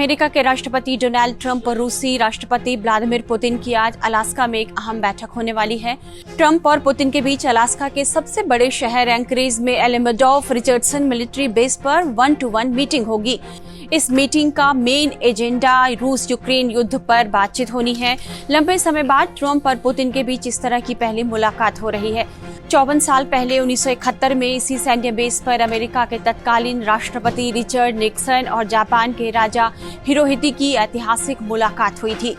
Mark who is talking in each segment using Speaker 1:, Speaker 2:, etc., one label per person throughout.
Speaker 1: America के राष्ट्रपति Donald Trump और रूसी राष्ट्रपति व्लादिमीर पुतिन की आज अलास्का में एक अहम बैठक होने वाली है। ट्रंप और पुतिन के बीच अलास्का के सबसे बड़े शहर एंकरेज में एलेमेडोफ रिचर्डसन मिलिट्री बेस पर 1-to-1 मीटिंग होगी। इस मीटिंग का मेन एजेंडा रूस यूक्रेन युद्ध पर बातचीत होनी है। लंबे समय बाद ट्रंप और पुतिन के बीच इस तरह की पहली मुलाकात हो रही है। 54 साल पहले 1971 में इसी सैन्य बेस पर अमेरिका के तत्कालीन राष्ट्रपति रिचर्ड निक्सन और जापान के राजा हिरोहितो की ऐतिहासिक मुलाकात हुई थी।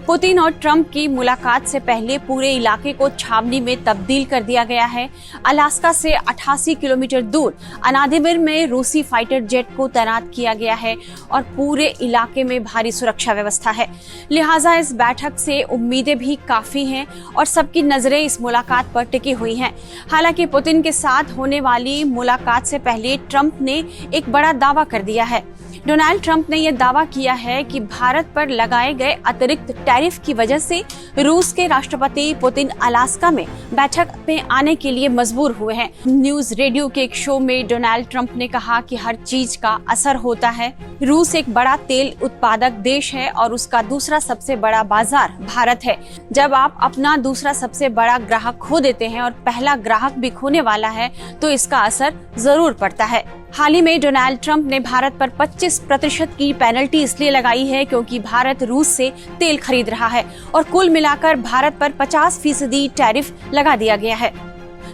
Speaker 1: पुतिन और ट्रंप की मुलाकात से पहले पूरे इलाके को छावनी में तब्दील कर दिया गया है। अलास्का से 88 किलोमीटर दूर अनादिमिर में रूसी फाइटर जेट को तैनात किया गया है और पूरे इलाके में भारी सुरक्षा व्यवस्था है। लिहाजा इस बैठक से उम्मीदें भी काफी हैं और सबकी नजरें इस मुलाकात पर टिकी हुई हैं। हालांकि पुतिन के साथ होने वाली मुलाकात से पहले ट्रंप ने एक बड़ा दावा कर दिया है। डोनाल्ड ट्रंप ने यह दावा किया है कि भारत पर लगाए गए अतिरिक्त टैरिफ की वजह से रूस के राष्ट्रपति पुतिन अलास्का में बैठक में आने के लिए मजबूर हुए हैं। न्यूज रेडियो के एक शो में डोनाल्ड ट्रंप ने कहा कि हर चीज का असर होता है। रूस एक बड़ा तेल उत्पादक देश है और उसका दूसरा सबसे बड़ा बाजार भारत है। जब आप अपना दूसरा सबसे बड़ा ग्राहक खो देते हैं और पहला ग्राहक भी खोने वाला है तो इसका असर जरूर पड़ता है। हाल ही में डोनाल्ड ट्रंप ने भारत पर 25% की पेनल्टी इसलिए लगाई है क्योंकि भारत रूस से तेल खरीद रहा है और कुल मिलाकर भारत पर 50% टैरिफ लगा दिया गया है,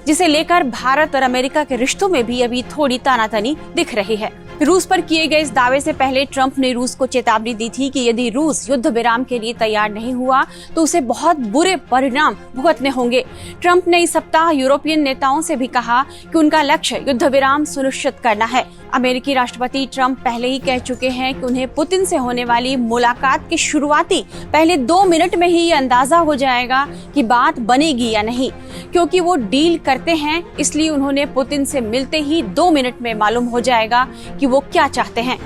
Speaker 1: जिसे लेकर भारत और अमेरिका के रिश्तों में भी अभी थोड़ी तानातनी दिख रही है। रूस पर किए गए इस दावे से पहले ट्रंप ने रूस को चेतावनी दी थी कि यदि रूस युद्ध विराम के लिए तैयार नहीं हुआ तो उसे बहुत बुरे परिणाम भुगतने होंगे। ट्रंप ने इस सप्ताह यूरोपियन नेताओं से भी कहा कि उनका लक्ष्य युद्ध विराम सुनिश्चित करना है। अमेरिकी राष्ट्रपति ट्रंप पहले ही कह चुके हैं कि उन्हें पुतिन से होने वाली मुलाकात की शुरुआती पहले 2 मिनट में ही ये अंदाजा हो जाएगा कि बात बनेगी या नहीं। क्योंकि वो डील करते हैं, इसलिए उन्होंने पुतिन से मिलते ही 2 मिनट में मालूम हो जाएगा कि वो क्या चाहते हैं।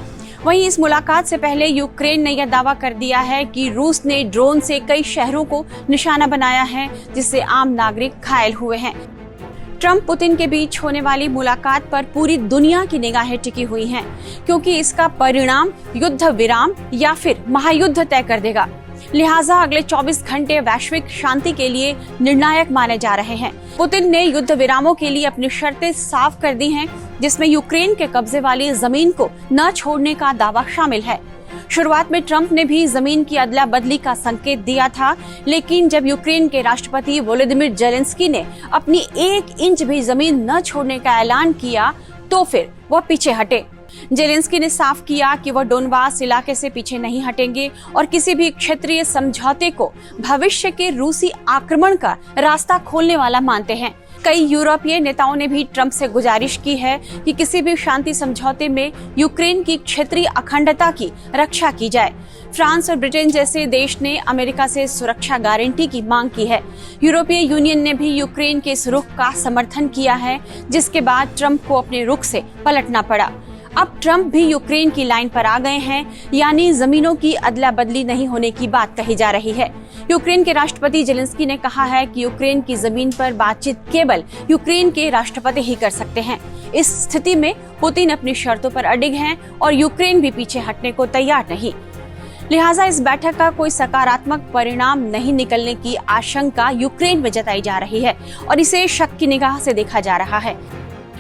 Speaker 1: वहीं इस मुलाकात से पहले यूक्रेन ने यह दावा कर दिया है कि रूस ने ड्रोन से कई शहरों को निशाना बनाया है, जिससे आम नागरिक घायल हुए हैं। ट्रंप पुतिन के बीच होने वाली मुलाकात पर पूरी दुनिया की निगाहें टिकी हुई हैं, क्योंकि इसका परिणाम युद्ध विराम या फिर महायुद्ध तय कर देगा। लिहाजा अगले 24 घंटे वैश्विक शांति के लिए निर्णायक माने जा रहे हैं। पुतिन ने युद्ध विरामों के लिए अपनी शर्तें साफ कर दी हैं, जिसमें यूक्रेन के कब्जे वाली जमीन को न छोड़ने का दावा शामिल है। शुरुआत में ट्रंप ने भी जमीन की अदला बदली का संकेत दिया था, लेकिन जब यूक्रेन के राष्ट्रपति वोलोदिमीर जेलेंस्की ने अपनी 1 इंच भी जमीन न छोड़ने का ऐलान किया तो फिर वह पीछे हटे। जेलेंस्की ने साफ किया कि वह डोनबास इलाके से पीछे नहीं हटेंगे और किसी भी क्षेत्रीय समझौते को भविष्य के रूसी आक्रमण का रास्ता खोलने वाला मानते हैं। कई यूरोपीय नेताओं ने भी ट्रंप से गुजारिश की है कि किसी भी शांति समझौते में यूक्रेन की क्षेत्रीय अखंडता की रक्षा की जाए। फ्रांस और ब्रिटेन जैसे देश ने अमेरिका से सुरक्षा गारंटी की मांग की है। यूरोपीय यूनियन ने भी यूक्रेन के इस रुख का समर्थन किया है, जिसके बाद ट्रंप को अपने रुख से पलटना पड़ा। अब ट्रंप भी यूक्रेन की लाइन पर आ गए हैं, यानी जमीनों की अदला बदली नहीं होने की बात कही जा रही है। यूक्रेन के राष्ट्रपति जेलेंस्की ने कहा है कि यूक्रेन की जमीन पर बातचीत केवल यूक्रेन के राष्ट्रपति ही कर सकते हैं। इस स्थिति में पुतिन अपनी शर्तों पर अडिग हैं और यूक्रेन भी पीछे हटने को तैयार नहीं। लिहाजा इस बैठक का कोई सकारात्मक परिणाम नहीं निकलने की आशंका यूक्रेन में जताई जा रही है और इसे शक की निगाह से देखा जा रहा है।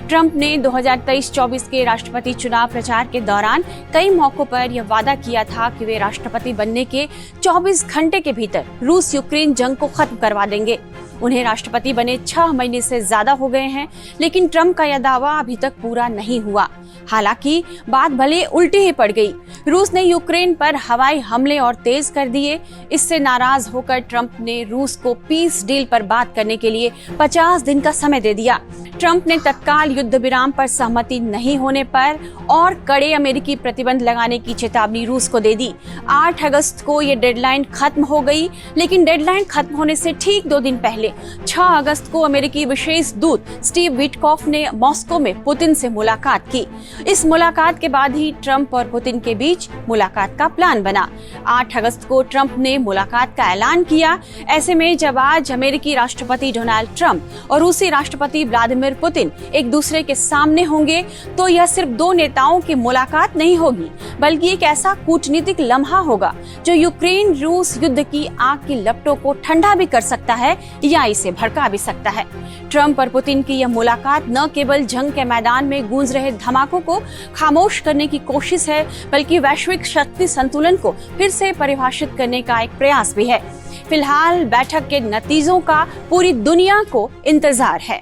Speaker 1: ट्रंप ने 2023-24 के राष्ट्रपति चुनाव प्रचार के दौरान कई मौकों पर यह वादा किया था कि वे राष्ट्रपति बनने के 24 घंटे के भीतर रूस यूक्रेन जंग को खत्म करवा देंगे। उन्हें राष्ट्रपति बने 6 महीने से ज्यादा हो गए हैं, लेकिन ट्रंप का यह दावा अभी तक पूरा नहीं हुआ। हालांकि बात भले उल्टी ही पड़ गई। रूस ने यूक्रेन पर हवाई हमले और तेज कर दिए। इससे नाराज होकर ट्रंप ने रूस को पीस डील पर बात करने के लिए 50 दिन का समय दे दिया। ट्रंप ने तत्काल युद्ध विराम पर सहमति नहीं होने पर और कड़े अमेरिकी प्रतिबंध लगाने की चेतावनी रूस को दे दी। 8 अगस्त को ये डेडलाइन खत्म हो गई, लेकिन डेडलाइन खत्म होने से ठीक 2 दिन पहले 6 अगस्त को अमेरिकी विशेष दूत स्टीव विटकॉफ ने मॉस्को में पुतिन से मुलाकात की। इस मुलाकात के बाद ही ट्रंप और पुतिन के बीच मुलाकात का प्लान बना। 8 अगस्त को ट्रंप ने मुलाकात का ऐलान किया। ऐसे में जब आज अमेरिकी राष्ट्रपति डोनाल्ड ट्रंप और रूसी राष्ट्रपति व्लादिमीर पुतिन एक दूसरे के सामने होंगे तो यह सिर्फ दो नेताओं की मुलाकात नहीं होगी, बल्कि एक ऐसा कूटनीतिक लम्हा होगा जो यूक्रेन रूस युद्ध की आग की लपटों को ठंडा भी कर सकता है या इसे भड़का भी सकता है। ट्रंप और पुतिन की यह मुलाकात न केवल जंग के मैदान में गूंज रहे धमाकों को खामोश करने की कोशिश है, बल्कि वैश्विक शक्ति संतुलन को फिर से परिभाषित करने का एक प्रयास भी है। फिलहाल बैठक के नतीजों का पूरी दुनिया को इंतजार है।